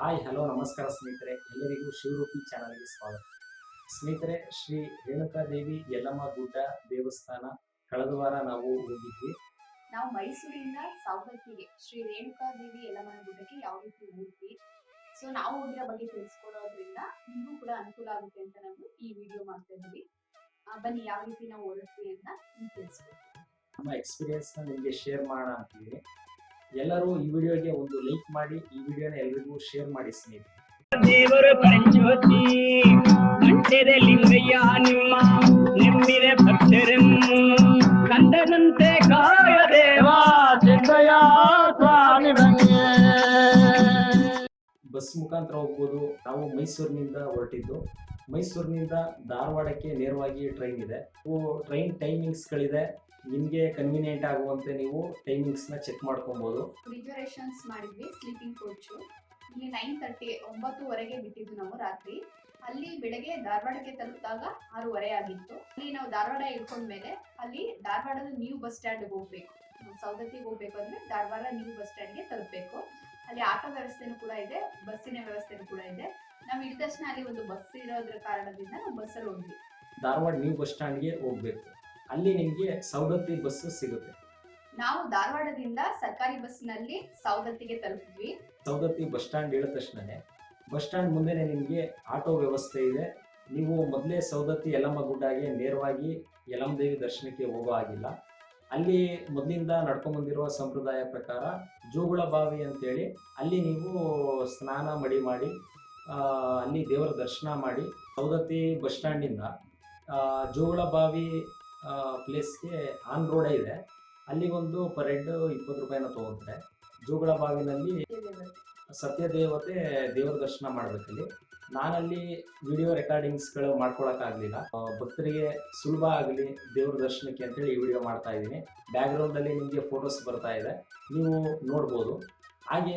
Hi hello ನಮಸ್ಕಾರ ಸ್ನೇಹಿತರೆ, ಎಲ್ಲರಿಗೂ ಶಿವರೂಪಿ ಚಾನಲ್ಗೆ ಸ್ವಾಗತ. ಸ್ನೇಹಿತರೆ, ಶ್ರೀ ರೇಣುಕಾದೇವಿ ಯಲ್ಲಮ್ಮ ಗುಡ್ಡ ದೇವಸ್ಥಾನ ಕಳೆದ ವಾರ ನಾವು ಹೋಗಿದ್ವಿ. ನಾವು ಮೈಸೂರಿಂದ ಸೌದತ್ತಿಗೆ ಶ್ರೀ ರೇಣುಕಾದೇವಿ ಯಲ್ಲಮ್ಮನ ಗುಡ್ಡಕ್ಕೆ ಯಾವ ರೀತಿ ಹೋಗ್ತೀವಿ, ಸೊ ನಾವು ಹೋಗಿರೋ ಬಗ್ಗೆ ತಿಳಿಸ್ಕೊಡೋದ್ರಿಂದ ನಿಮಗೂ ಕೂಡ ಅನುಕೂಲ ಆಗುತ್ತೆ ಅಂತ ನಾವು ಈ ವಿಡಿಯೋ ಮಾಡ್ತಾ ಇದ್ದೀವಿ. ಬನ್ನಿ ಯಾವ ರೀತಿ ನಾವು ಹೊರಡ್ತೀವಿ ಅಂತ ನಿಮ್ಗೆ ತಿಳಿಸ್ಕೊಡ್ತೀವಿ. ನಮ್ಮ ಎಕ್ಸ್ಪೀರಿಯನ್ಸ್ ನಿಮಗೆ ಶೇರ್ ಮಾಡೋಣ ಅಂತೀವಿ. ಎಲ್ಲರೂ ಈ ವಿಡಿಯೋಗೆ ಒಂದು ಲೈಕ್ ಮಾಡಿ, ಈ ವಿಡಿಯೋನ ಎಲ್ರಿಗೂ ಶೇರ್ ಮಾಡಿ ಸ್ನೇಹಿತರೆ. ದೇವರ ಪರಂಜ್ಯೋತಿ ಮಂಡ್ಯದ ಲಿಂಗಯ್ಯ ನಿಮ್ಮ ನೆಮ್ಮಿದ ಭಕ್ತರನ್ನು ಕಂದನಂತೆ ಕಾಯ ದೇವಾ ಸಿದ್ದಯ್ಯ ಸ್ವಾಮಿ ಬಂದೆ. ಬಸ್ ಮುಖಾಂತರ ಹೋಗ್ಬೋದು. ನಾವು ಮೈಸೂರಿನಿಂದ ಹೊರಟಿದ್ದು. ಮೈಸೂರಿನಿಂದ ಧಾರವಾಡಕ್ಕೆ ನೇರವಾಗಿ ಟ್ರೈನ್ ಇದೆ. ಟ್ರೈನ್ ಟೈಮಿಂಗ್ಸ್ಗಳಿದೆ. ನಿಮಗೆ ಕನ್ವೀನಿಯೆಂಟ್ ಆಗುವಂತೆ ನೀವು ಟೈಮಿಂಗ್ಸ್ನ ಚೆಕ್ ಮಾಡ್ಕೊಬೋದು. ರಿಸರ್ವೇಷನ್ಸ್ ಮಾಡಿದ್ವಿ ಸ್ಲೀಪಿಂಗ್ ಕೋಚು. ಇಲ್ಲಿ 9:30 9:00ವರೆಗೆ ಬಿಟ್ಟಿದ್ದು ನಾವು ರಾತ್ರಿ. ಅಲ್ಲಿ ಬೆಳಗ್ಗೆ ಧಾರವಾಡಕ್ಕೆ ತಲುಪಿದಾಗ 6:30 ಆಗಿತ್ತು. ಅಲ್ಲಿ ನಾವು ಧಾರವಾಡ ಇಳ್ಕೊಂಡ್ಮೇಲೆ ಅಲ್ಲಿ ಧಾರವಾಡದ ನ್ಯೂ ಬಸ್ ಸ್ಟ್ಯಾಂಡ್ಗೆ ಹೋಗ್ಬೇಕು. ಸೌದತ್ತಿಗೆ ಹೋಗ್ಬೇಕು ಅಂದ್ರೆ ಧಾರವಾಡ ನ್ಯೂ ಬಸ್ ಸ್ಟ್ಯಾಂಡ್ಗೆ ತಲುಪಬೇಕು. ಅಲ್ಲಿ ಆಟೋ ವ್ಯವಸ್ಥೆನೂ ಕೂಡ ಇದೆ, ಬಸ್ಸಿನ ವ್ಯವಸ್ಥೆನೂ ಕೂಡ ಇದೆ. ನಾವು ಇಳಿದ ತಕ್ಷಣ ಅಲ್ಲಿ ಒಂದು ಬಸ್ ಇರೋದ್ರ ಕಾರಣದಿಂದ ನಾವು ಬಸ್ಸಲ್ಲಿ ಹೋದ್ವಿ. ಧಾರವಾಡ ನ್ಯೂ ಬಸ್ ಸ್ಟ್ಯಾಂಡ್ಗೆ ಹೋಗ್ಬೇಕು. ಅಲ್ಲಿ ನಿಮಗೆ ಸೌದತ್ತಿ ಬಸ್ ಸಿಗುತ್ತೆ. ನಾವು ಧಾರವಾಡದಿಂದ ಸರ್ಕಾರಿ ಬಸ್ನಲ್ಲಿ ಸೌದತ್ತಿಗೆ ತಲುಪಿದ್ವಿ. ಸೌದತ್ತಿ ಬಸ್ ಸ್ಟ್ಯಾಂಡ್ ಇಳಿದ ತಕ್ಷಣನೇ ಬಸ್ ಸ್ಟ್ಯಾಂಡ್ ಮುಂದೆನೆ ನಿಮಗೆ ಆಟೋ ವ್ಯವಸ್ಥೆ ಇದೆ. ನೀವು ಮೊದಲೇ ಸೌದತ್ತಿ ಯಲ್ಲಮ್ಮ ಗುಡ್ಡಗೆ ನೇರವಾಗಿ ಯಲ್ಲಮ್ಮ ದೇವಿ ದರ್ಶನಕ್ಕೆ ಹೋಗೋ ಆಗಿಲ್ಲ. ಅಲ್ಲಿ ಮೊದಲಿಂದ ನಡ್ಕೊಂಡ್ಬಂದಿರುವ ಸಂಪ್ರದಾಯ ಪ್ರಕಾರ ಜೋಗುಳ ಬಾವಿ ಅಂತೇಳಿ ಅಲ್ಲಿ ನೀವು ಸ್ನಾನ ಮಡಿ ಮಾಡಿ ಅಲ್ಲಿ ದೇವರ ದರ್ಶನ ಮಾಡಿ ಸೌದತ್ತಿ ಬಸ್ ಸ್ಟ್ಯಾಂಡಿಂದ ಜೋಗುಳ ಬಾವಿ ಪ್ಲೇಸ್ಗೆ ಆನ್ ರೋಡೇ ಇದೆ. ಅಲ್ಲಿ ಒಂದು ಪರ್ ಹೆಡ್ 20 ರೂಪಾಯಿನ ತೊಗೊತಾರೆ. ಜೋಗುಳ ಬಾವಿನಲ್ಲಿ ಸತ್ಯದೇವತೆ ದೇವರ ದರ್ಶನ ಮಾಡಬೇಕಲ್ಲಿ. ನಾನಲ್ಲಿ ವಿಡಿಯೋ ರೆಕಾರ್ಡಿಂಗ್ಸ್ಗಳು ಮಾಡ್ಕೊಳಕ್ಕಾಗಲಿಲ್ಲ. ಭಕ್ತರಿಗೆ ಸುಲಭ ಆಗಲಿ ದೇವ್ರ ದರ್ಶನಕ್ಕೆ ಅಂತೇಳಿ ಈ ವಿಡಿಯೋ ಮಾಡ್ತಾ ಇದ್ದೀನಿ. ಬ್ಯಾಕ್ಗ್ರೌಂಡಲ್ಲಿ ನಿಮಗೆ ಫೋಟೋಸ್ ಬರ್ತಾ ಇದೆ, ನೀವು ನೋಡ್ಬೋದು. ಹಾಗೆ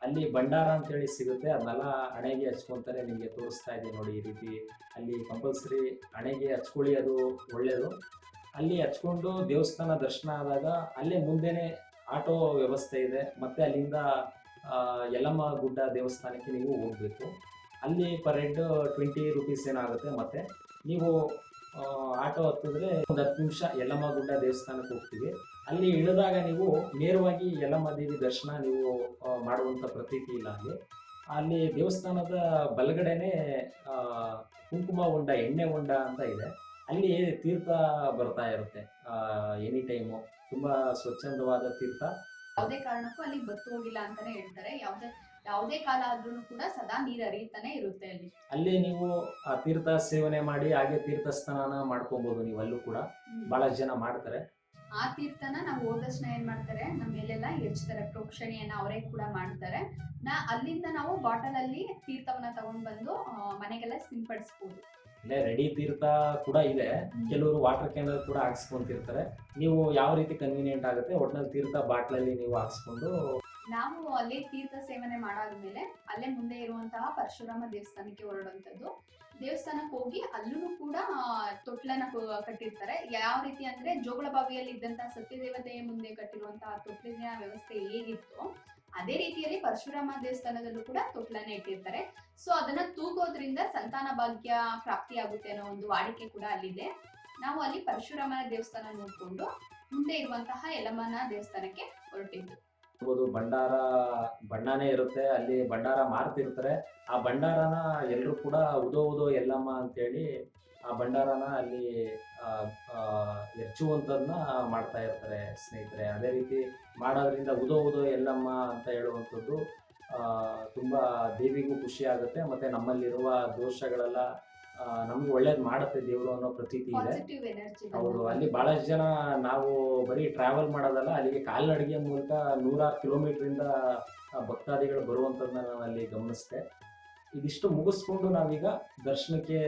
ಅಲ್ಲಿ ಭಂಡಾರ ಅಂತೇಳಿ ಸಿಗುತ್ತೆ. ಅದನ್ನೆಲ್ಲ ಹಣೆಗೆ ಹಚ್ಕೊತಾರೆ. ನಿಮಗೆ ತೋರಿಸ್ತಾ ಇದೆ ನೋಡಿ ಈ ರೀತಿ. ಅಲ್ಲಿ ಕಂಪಲ್ಸರಿ ಹಣೆಗೆ ಹಚ್ಕೊಳ್ಳಿ, ಅದು ಒಳ್ಳೆಯದು. ಅಲ್ಲಿ ಹಚ್ಕೊಂಡು ದೇವಸ್ಥಾನ ದರ್ಶನ ಆದಾಗ ಅಲ್ಲೇ ಮುಂದೆನೇ ಆಟೋ ವ್ಯವಸ್ಥೆ ಇದೆ. ಮತ್ತು ಅಲ್ಲಿಂದ ಯಲ್ಲಮ್ಮ ಗುಡ್ಡ ದೇವಸ್ಥಾನಕ್ಕೆ ನೀವು ಹೋಗಬೇಕು. ಅಲ್ಲಿ ಪರ್ ಹೆಡ್ 20 ರೂಪೀಸ್ ಏನಾಗುತ್ತೆ. ಮತ್ತು ನೀವು ಆಟೋ ಹತ್ತಿದ್ರೆ ಒಂದು 10 ನಿಮಿಷ ಯಲ್ಲಮ್ಮ ಗುಡ್ಡ ದೇವಸ್ಥಾನಕ್ಕೆ ಹೋಗ್ತೀವಿ. ಅಲ್ಲಿ ಇಳಿದಾಗ ನೀವು ನೇರವಾಗಿ ಯಲ್ಲಮ್ಮ ದೇವಿ ದರ್ಶನ ನೀವು ಮಾಡುವಂಥ ಪ್ರತೀತಿ ಇಲ್ಲ. ಅಲ್ಲಿ ದೇವಸ್ಥಾನದ ಬಲಗಡೆನೆ ಕುಂಕುಮ ಹೊಂಡ, ಎಣ್ಣೆ ಹೊಂಡ ಅಂತ ಇದೆ. ಅಲ್ಲಿ ತೀರ್ಥ ಬರ್ತಾ ಇರುತ್ತೆ ಎನಿ ಟೈಮು. ತುಂಬ ಸ್ವಚ್ಛಂದವಾದ ತೀರ್ಥ. ಯಾವುದೇ ಕಾರಣಕ್ಕೂ ಅಲ್ಲಿ ಬತ್ತು ಹೋಗಿಲ್ಲ ಅಂತಾನೆ ಹೇಳ್ತಾರೆ. ಯಾವುದೇ ಕಾಲ ಆದ್ರೂ ಕೂಡ ಸದಾ ನೀರು ಹರಿಯುತ್ತಾನೆ ಇರುತ್ತೆ ಅಲ್ಲಿ. ಅಲ್ಲಿ ನೀವು ಆ ತೀರ್ಥ ಸೇವನೆ ಮಾಡಿ ಹಾಗೆ ತೀರ್ಥ ಸ್ನಾನ ಮಾಡ್ಕೊಬಹುದು. ನೀವು ಅಲ್ಲೂ ಕೂಡ ಬಹಳಷ್ಟು ಜನ ಮಾಡ್ತಾರೆ. ಆ ತೀರ್ಥನ ನಾವು ಹೋದ ತಕ್ಷಣ ಏನ್ ಮಾಡ್ತಾರೆ, ನಮ್ಮ ಮೇಲೆಲ್ಲ ಹೆಚ್ಚುತ್ತಾರೆ, ಪ್ರೋಕ್ಷಣೆಯನ್ನ ಅವರೇ ಕೂಡ ಮಾಡ್ತಾರೆ. ಅಲ್ಲಿಂದ ನಾವು ಬಾಟಲ್ ಅಲ್ಲಿ ತೀರ್ಥವನ್ನ ತಗೊಂಡ್ ಬಂದು ಮನೆಗೆಲ್ಲ ಸಿಂಪಡಿಸಬಹುದು. ಅಲ್ಲೇ ರೆಡಿ ತೀರ್ಥ ಕೂಡ ಇದೆ. ಕೆಲವರು ವಾಟರ್ ಕ್ಯಾನಲ್ ಕೂಡ ಹಾಕ್ಸ್ಕೊಂತಿರ್ತಾರೆ. ನೀವು ಯಾವ ರೀತಿ ಕನ್ವೀನಿಯೆಂಟ್ ಆಗುತ್ತೆ ಒಟ್ನಲ್ಲಿ ತೀರ್ಥ ಬಾಟ್ಲಲ್ಲಿ ನೀವು ಹಾಕ್ಸ್ಕೊಂಡು. ನಾವು ಅಲ್ಲಿ ತೀರ್ಥ ಸೇವನೆ ಮಾಡಾದ್ಮೇಲೆ ಅಲ್ಲೇ ಮುಂದೆ ಇರುವಂತಹ ಪರಶುರಾಮ ದೇವಸ್ಥಾನಕ್ಕೆ ಹೊರಡುವಂಥದ್ದು. ದೇವಸ್ಥಾನಕ್ಕೆ ಹೋಗಿ ಅಲ್ಲೂ ಕೂಡ ತೊಟ್ಲನ್ನ ಕಟ್ಟಿರ್ತಾರೆ. ಯಾವ ರೀತಿ ಅಂದ್ರೆ ಜೋಗುಳ ಬಾವಿಯಲ್ಲಿ ಇದ್ದಂತಹ ಸತ್ಯದೇವತೆಯ ಮುಂದೆ ಕಟ್ಟಿರುವಂತಹ ತೊಟ್ಲಿನ ವ್ಯವಸ್ಥೆ ಹೇಗಿತ್ತು ಅದೇ ರೀತಿಯಲ್ಲಿ ಪರಶುರಾಮ ದೇವಸ್ಥಾನದಲ್ಲೂ ಕೂಡ ತೊಟ್ಲನ್ನ ಇಟ್ಟಿರ್ತಾರೆ. ಸೊ ಅದನ್ನ ತೂಗೋದ್ರಿಂದ ಸಂತಾನ ಭಾಗ್ಯ ಪ್ರಾಪ್ತಿ ಆಗುತ್ತೆ ಅನ್ನೋ ಒಂದು ವಾಡಿಕೆ ಕೂಡ ಅಲ್ಲಿದೆ. ನಾವು ಅಲ್ಲಿ ಪರಶುರಾಮನ ದೇವಸ್ಥಾನ ನೋಡ್ಕೊಂಡು ಮುಂದೆ ಇರುವಂತಹ ಯಲ್ಲಮ್ಮನ ದೇವಸ್ಥಾನಕ್ಕೆ ಹೊರಟಿದ್ದು. ಬಣ್ಣನೇ ಇರುತ್ತೆ. ಅಲ್ಲಿ ಭಂಡಾರ ಮಾರ್ತಿರ್ತಾರೆ. ಆ ಭಂಡಾರನ ಎಲ್ಲರೂ ಕೂಡ ಉದೋ ಯಲ್ಲಮ್ಮ ಅಂತೇಳಿ ಆ ಭಂಡಾರನ ಅಲ್ಲಿ ಹೆಚ್ಚುವಂಥದ್ದನ್ನ ಮಾಡ್ತಾ ಇರ್ತಾರೆ ಸ್ನೇಹಿತರೆ. ಅದೇ ರೀತಿ ಮಾಡೋದ್ರಿಂದ ಉದೋ ಯಲ್ಲಮ್ಮ ಅಂತ ಹೇಳುವಂಥದ್ದು ತುಂಬ ದೇವಿಗೂ ಖುಷಿ ಆಗುತ್ತೆ. ಮತ್ತು ನಮ್ಮಲ್ಲಿರುವ ದೋಷಗಳೆಲ್ಲ ನಮ್ಗೆ ಒಳ್ಳೇದು ಮಾಡುತ್ತೆ ದೇವರು ಅನ್ನೋ ಪ್ರತೀತಿ ಇದೆ. ಹೌದು. ಅಲ್ಲಿ ಬಹಳಷ್ಟು ಜನ ನಾವು ಬರೀ ಟ್ರಾವೆಲ್ ಮಾಡೋದಲ್ಲ, ಅಲ್ಲಿಗೆ ಕಾಲ್ನಡಿಗೆ ಮೂಲಕ 100 ಕಿಲೋಮೀಟ್ರಿಂದ ಭಕ್ತಾದಿಗಳು ಬರುವಂಥದ್ದನ್ನ ನಾನು ಅಲ್ಲಿ ಗಮನಿಸಿದೆ. ಇದಿಷ್ಟು ಮುಗಿಸ್ಕೊಂಡು ನಾವೀಗ ದರ್ಶನಕ್ಕೆ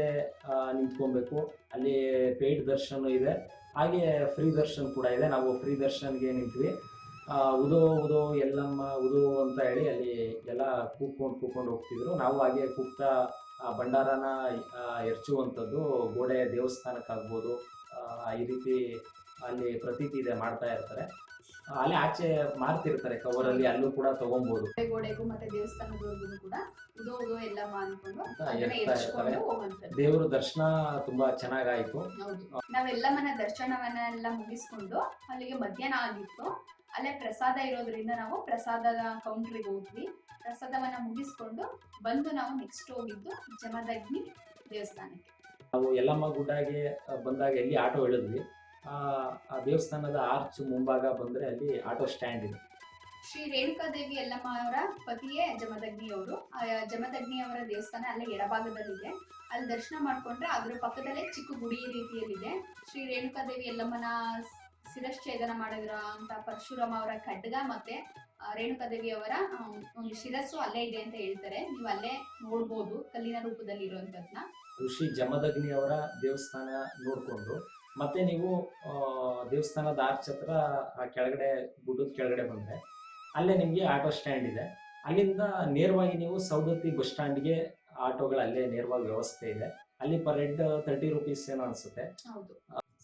ನಿಂತ್ಕೊಬೇಕು. ಅಲ್ಲಿ ಪೇಯ್ಡ್ ದರ್ಶನ ಇದೆ, ಹಾಗೆ ಫ್ರೀ ದರ್ಶನ್ ಕೂಡ ಇದೆ. ನಾವು ಫ್ರೀ ದರ್ಶನ್ಗೆ ನಿಂತ್ವಿ. ಉದೋ ಯಲ್ಲಮ್ಮ ಉದೋ ಅಂತ ಹೇಳಿ ಅಲ್ಲಿ ಎಲ್ಲ ಕೂತ್ಕೊಂಡು ಹೋಗ್ತಿದ್ರು. ನಾವು ಹಾಗೆ ಕೂಗ್ತಾ ಆ ಭಂಡಾರನ ಎರಚುವಂಥದ್ದು ಗೋಡೆ ದೇವಸ್ಥಾನಕ್ಕಾಗ್ಬೋದು. ಈ ರೀತಿ ಅಲ್ಲಿ ಪ್ರತೀತಿ ಇದೆ, ಮಾಡ್ತಾ ಇರ್ತಾರೆ. ಅಲ್ಲೇ ಆಚೆ ಮಾರ್ತಿರ್ತಾರೆ ಕವರಲ್ಲಿ, ಅಲ್ಲೂ ಕೂಡ ತಗೊಬಹುದು. ಗೋಡೆಗೂ ಮತ್ತೆ ದೇವಸ್ಥಾನದವರೆಗೂ ಕೂಡ ಉದೋ ಎಲ್ಲಮ್ಮ ಅನ್ಕೊಂಡು ಅದನ್ನ ಎತ್ತಾ ಎರ್ಚ್ಕೊಂಡು ಇರ್ತಾರೆ. ಹೋಗುವಂಥದ್ದು. ದೇವ್ರ ದರ್ಶನ ತುಂಬಾ ಚೆನ್ನಾಗಾಯ್ತು. ಹೌದು, ನಾವೆಲ್ಲಮ್ಮನ ದರ್ಶನವನ್ನೆಲ್ಲ ಮುಗಿಸ್ಕೊಂಡು ಅಲ್ಲಿಗೆ ಮಧ್ಯಾಹ್ನ ಆಗಿತ್ತು. ಅಲ್ಲೇ ಪ್ರಸಾದ ಇರೋದ್ರಿಂದ ನಾವು ಪ್ರಸಾದದ ಕೌಂಟ್ರಿಗೆ ಹೋದ್ವಿ. ಪ್ರಸಾದವನ್ನ ಮುಗಿಸ್ಕೊಂಡು ಬಂದು ನಾವು ನೆಕ್ಸ್ಟ್ ಹೋಗಿದ್ದು ಜಮದಗ್ನಿ ದೇವಸ್ಥಾನಕ್ಕೆ. ನಾವು ಯಲ್ಲಮ್ಮ ಗುಡ್ಡಗೆ ಬಂದಾಗ ಎಲ್ಲಿ ಆಟೋ ಇಳಿದ್ವಿ, ಆ ದೇವಸ್ಥಾನದ ಆರ್ಚ್ ಮುಂಭಾಗ ಬಂದ್ರೆ ಅಲ್ಲಿ ಆಟೋ ಸ್ಟ್ಯಾಂಡ್ ಇದೆ. ಶ್ರೀ ರೇಣುಕಾದೇವಿ ಯಲ್ಲಮ್ಮ ಅವರ ಪತಿಯೇ ಜಮದಗ್ನಿಯವರು. ಆ ಜಮದಗ್ನಿಯವರ ದೇವಸ್ಥಾನ ಅಲ್ಲೇ ಎಡಭಾಗದಲ್ಲಿದೆ. ಅಲ್ಲಿ ದರ್ಶನ ಮಾಡ್ಕೊಂಡ್ರೆ ಅದ್ರ ಪಕ್ಕದಲ್ಲೇ ಚಿಕ್ಕ ಗುಡಿ ರೀತಿಯಲ್ಲಿದೆ. ಶ್ರೀ ರೇಣುಕಾದೇವಿ ಯಲ್ಲಮ್ಮನ ಶಿರಶ್ಛೇದನ ಮಾಡಿರೋ ಅಂತ ಪರಶುರಾಮ ಅವರ ಖಡ್ಗ ಮತ್ತೆ ರೇಣುಕಾದೇವಿ ಅವರ ಒಂದು ಶಿರಸ್ಸು ಅಲ್ಲೇ ಇದೆ ಅಂತ ಹೇಳ್ತಾರೆ. ನೀವು ಅಲ್ಲೇ ನೋಡ್ಬೋದು ಕಲ್ಲಿನ ರೂಪದಲ್ಲಿ ಇರುವಂತದ್ನ. ಋಷಿ ಜಮದಗ್ನಿ ಅವರ ದೇವಸ್ಥಾನ ನೋಡ್ಕೊಂಡು ಮತ್ತೆ ನೀವು ದೇವಸ್ಥಾನದ ಆರ್ಚ್ ಹತ್ರ ಆ ಕೆಳಗಡೆ ಗುಡ್ಡದ ಕೆಳಗಡೆ ಬಂದ್ರೆ ಅಲ್ಲೇ ನಿಮ್ಗೆ ಆಟೋ ಸ್ಟ್ಯಾಂಡ್ ಇದೆ. ಅಲ್ಲಿಂದ ನೇರವಾಗಿ ನೀವು ಸೌದತ್ತಿ ಬಸ್ ಸ್ಟ್ಯಾಂಡ್ಗೆ ಆಟೋಗಳು ಅಲ್ಲೇ ನೇರವಾಗಿ ವ್ಯವಸ್ಥೆ ಇದೆ. ಅಲ್ಲಿ ಪರ್ ಹೆಡ್ 30 ರೂಪೀಸ್ ಏನೋ ಅನ್ಸುತ್ತೆ. ಹೌದು.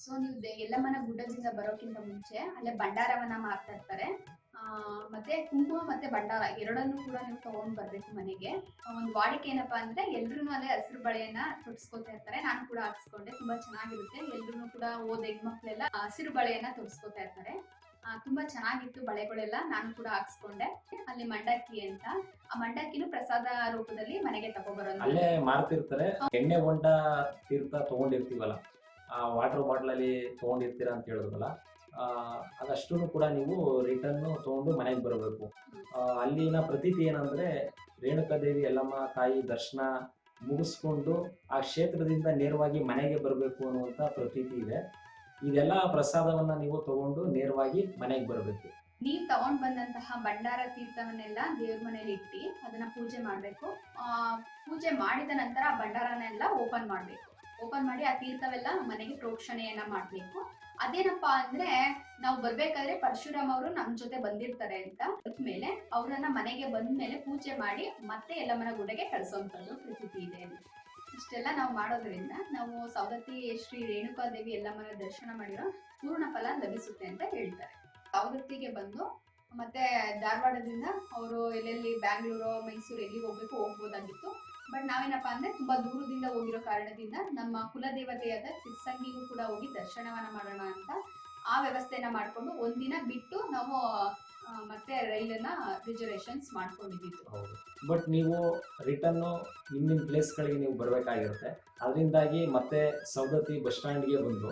ಸೊ ನೀವು ಯಲ್ಲಮ್ಮನ ಗುಡ್ಡದಿಂದ ಬರೋಕ್ಕಿಂತ ಮುಂಚೆ ಅಲ್ಲೇ ಭಂಡಾರವನ್ನ ಮಾರ್ತಾ ಇರ್ತಾರೆ. ಮತ್ತೆ ಕುಂಕುಮ ಮತ್ತೆ ಭಂಡಾರ ಎರಡನ್ನೂ ಕೂಡ ನೀವು ತಗೊಂಡ್ ಬರ್ಬೇಕು ಮನೆಗೆ. ಒಂದು ವಾಡಿಕೆ ಏನಪ್ಪಾ ಅಂದ್ರೆ ಎಲ್ರು ಅಲ್ಲೇ ಹಸಿರು ಬಳೆಯನ್ನ ತೊಡ್ಸ್ಕೊತಾ ಇರ್ತಾರೆ. ನಾನು ಕೂಡ ಹಾಕ್ಸ್ಕೊಂಡೆ, ತುಂಬಾ ಚೆನ್ನಾಗಿರುತ್ತೆ. ಎಲ್ರು ಕೂಡ ಓದ್ ಹೆಣ್ಮಕ್ಳೆಲ್ಲ ಹಸಿರು ಬಳೆಯನ್ನ ತೊಡ್ಸ್ಕೊತಾ ಇರ್ತಾರೆ. ತುಂಬಾ ಚೆನ್ನಾಗಿತ್ತು ಬಳೆಗಳೆಲ್ಲ. ನಾನು ಕೂಡ ಹಾಕ್ಸ್ಕೊಂಡೆ. ಅಲ್ಲಿ ಮಂಡಕ್ಕಿ ಅಂತ, ಆ ಮಂಡಕ್ಕಿನೂ ಪ್ರಸಾದ ರೂಪದಲ್ಲಿ ಮನೆಗೆ ತಗೊಬರೋದು. ಅಲ್ಲೇ ಮಾರ್ತಿರ್ತಾರೆ. ಎಣ್ಣೆ ಹೊಂಡ ತೀರ್ಥ ತಗೊಂಡಿರ್ತೀವಲ್ಲ, ಆ ವಾಟರ್ ಬಾಟಲ್ ಅಲ್ಲಿ ತಗೊಂಡಿರ್ತೀರಾ ಅಂತ ಹೇಳಿದ್ವಲ್ಲ, ಅದಷ್ಟು ಕೂಡ ನೀವು ರಿಟರ್ನ್ ತಗೊಂಡು ಮನೆಗೆ ಬರಬೇಕು. ಅಲ್ಲಿನ ಪ್ರತೀತಿ ಏನಂದ್ರೆ ರೇಣುಕಾದೇವಿ ಯಲ್ಲಮ್ಮ ತಾಯಿ ದರ್ಶನ ಮುಗಿಸ್ಕೊಂಡು ಆ ಕ್ಷೇತ್ರದಿಂದ ನೇರವಾಗಿ ಮನೆಗೆ ಬರಬೇಕು ಅನ್ನುವಂತ ಪ್ರತೀತಿ ಇದೆ. ಇದೆಲ್ಲ ಪ್ರಸಾದವನ್ನ ನೀವು ತಗೊಂಡು ನೇರವಾಗಿ ಮನೆಗೆ ಬರಬೇಕು. ನೀವು ತಗೊಂಡ್ ಬಂದಂತಹ ಭಂಡಾರ ತೀರ್ಥವನ್ನೆಲ್ಲ ದೇವ್ರ ಮನೇಲಿ ಇಟ್ಟು ಅದನ್ನ ಪೂಜೆ ಮಾಡ್ಬೇಕು. ಪೂಜೆ ಮಾಡಿದ ನಂತರ ಆ ಭಂಡಾರನೆಲ್ಲ ಓಪನ್ ಮಾಡ್ಬೇಕು. ಓಪನ್ ಮಾಡಿ ಆ ತೀರ್ಥವೆಲ್ಲ ಮನೆಗೆ ಪ್ರೋಕ್ಷಣೆಯನ್ನ ಮಾಡ್ಬೇಕು. ಅದೇನಪ್ಪಾ ಅಂದ್ರೆ ನಾವು ಬರ್ಬೇಕಾದ್ರೆ ಪರಶುರಾಮ್ ಅವರು ನಮ್ ಜೊತೆ ಬಂದಿರ್ತಾರೆ ಅಂತ ಮೇಲೆ ಅವ್ರನ್ನ ಮನೆಗೆ ಬಂದ್ಮೇಲೆ ಪೂಜೆ ಮಾಡಿ ಮತ್ತೆ ಯಲ್ಲಮ್ಮನ ಗುಡ್ಡೆಗೆ ಕಳ್ಸೋಂಥದ್ದು ಪ್ರತೀತಿ ಇದೆ. ಇಷ್ಟೆಲ್ಲ ನಾವು ಮಾಡೋದ್ರಿಂದ ನಾವು ಸೌದತ್ತಿ ಶ್ರೀ ರೇಣುಕಾದೇವಿ ಯಲ್ಲಮ್ಮನ ದರ್ಶನ ಮಾಡಿರೋ ಪೂರ್ಣ ಫಲ ಲಭಿಸುತ್ತೆ ಅಂತ ಹೇಳ್ತಾರೆ. ಸೌದತ್ತಿಗೆ ಬಂದು ಮತ್ತೆ ಧಾರವಾಡದಿಂದ ಅವರು ಎಲ್ಲೆಲ್ಲಿ ಬ್ಯಾಂಗ್ಳೂರು ಮೈಸೂರು ಎಲ್ಲಿಗೆ ಹೋಗ್ಬೋದಾಗಿತ್ತು. ಬಟ್ ನಾವೇನಪ್ಪಾ ಅಂದ್ರೆ ತುಂಬಾ ದೂರದಿಂದ ಹೋಗಿರೋ ಕಾರಣದಿಂದ ನಮ್ಮ ಕುಲದೇವತೆಯಾದ ಸಿರ್ಸಂಗಿಗೂ ಕೂಡ ಹೋಗಿ ದರ್ಶನವನ್ನ ಮಾಡೋಣ ಅಂತ ಆ ವ್ಯವಸ್ಥೆನ ಮಾಡ್ಕೊಂಡು ಒಂದಿನ ಬಿಟ್ಟು ನಾವು ಮತ್ತೆ ರೈಲನ್ನ ರಿಸರ್ವೇಶನ್ಸ್ ಮಾಡ್ಕೊಂಡಿದ್ದು. ಹೌದು, ಬಟ್ ನೀವು ರಿಟರ್ನ್ ನಿಮ್ಮ ಪ್ಲೇಸ್ಗಳಿಗೆ ನೀವು ಬರಬೇಕಾಗಿರುತ್ತೆ. ಅದರಿಂದಾಗಿ ಮತ್ತೆ ಸೌದತ್ತಿ ಬಸ್ ಸ್ಟ್ಯಾಂಡ್ಗೆ ಬಂದು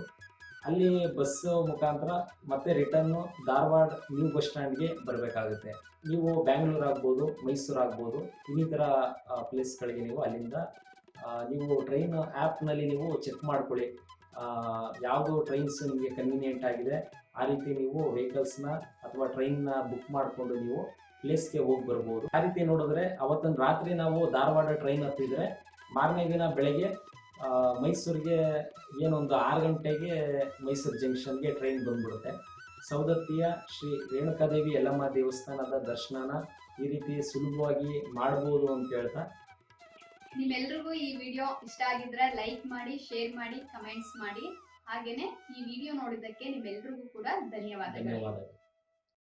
ಅಲ್ಲಿ ಬಸ್ ಮುಖಾಂತರ ಮತ್ತೆ ರಿಟರ್ನ್ ಧಾರವಾಡ ನ್ಯೂ ಬಸ್ ಸ್ಟ್ಯಾಂಡ್ಗೆ ಬರಬೇಕಾಗುತ್ತೆ. ನೀವು ಬ್ಯಾಂಗ್ಳೂರ್ ಆಗ್ಬೋದು, ಮೈಸೂರು ಆಗ್ಬೋದು, ಇನ್ನಿತರ ಪ್ಲೇಸ್ಗಳಿಗೆ ನೀವು ಅಲ್ಲಿಂದ ನೀವು ಟ್ರೈನ್ ಆ್ಯಪ್ನಲ್ಲಿ ನೀವು ಚೆಕ್ ಮಾಡ್ಕೊಳ್ಳಿ. ಯಾವುದು ಟ್ರೈನ್ಸ್ ನಿಮಗೆ ಕನ್ವೀನಿಯೆಂಟ್ ಆಗಿದೆ ಆ ರೀತಿ ನೀವು ವೆಹಿಕಲ್ಸ್ನ ಅಥವಾ ಟ್ರೈನ್ನ ಬುಕ್ ಮಾಡಿಕೊಂಡು ನೀವು ಪ್ಲೇಸ್ಗೆ ಹೋಗಿ ಬರ್ಬೋದು. ಆ ರೀತಿ ನೋಡಿದ್ರೆ ಅವತ್ತೊಂದು ರಾತ್ರಿ ನಾವು ಧಾರವಾಡ ಟ್ರೈನ್ ಹತ್ತಿದ್ರೆ ಮಾರನೇ ದಿನ ಬೆಳಗ್ಗೆ ಮೈಸೂರಿಗೆ ಏನೊಂದು 6 ಗಂಟೆಗೆ ಮೈಸೂರು ಜಂಕ್ಷನ್ಗೆ ಟ್ರೈನ್ ಬಂದ್ಬಿಡುತ್ತೆ. ಸೌದತ್ತಿಯ ಶ್ರೀ ರೇಣುಕಾದೇವಿ ಯಲ್ಲಮ್ಮ ದೇವಸ್ಥಾನದ ದರ್ಶನನ ಈ ರೀತಿ ಸುಲಭವಾಗಿ ಮಾಡ್ಬೋದು ಅಂತ ಹೇಳ್ತಾ, ನಿಮ್ಮೆಲ್ರಿಗೂ ಈ ವಿಡಿಯೋ ಇಷ್ಟ ಆಗಿದ್ರೆ ಲೈಕ್ ಮಾಡಿ, ಶೇರ್ ಮಾಡಿ, ಕಮೆಂಟ್ಸ್ ಮಾಡಿ. ಹಾಗೇನೆ ಈ ವಿಡಿಯೋ ನೋಡಿದ್ದಕ್ಕೆ ನಿಮ್ಮೆಲ್ರಿಗೂ ಕೂಡ ಧನ್ಯವಾದಗಳು.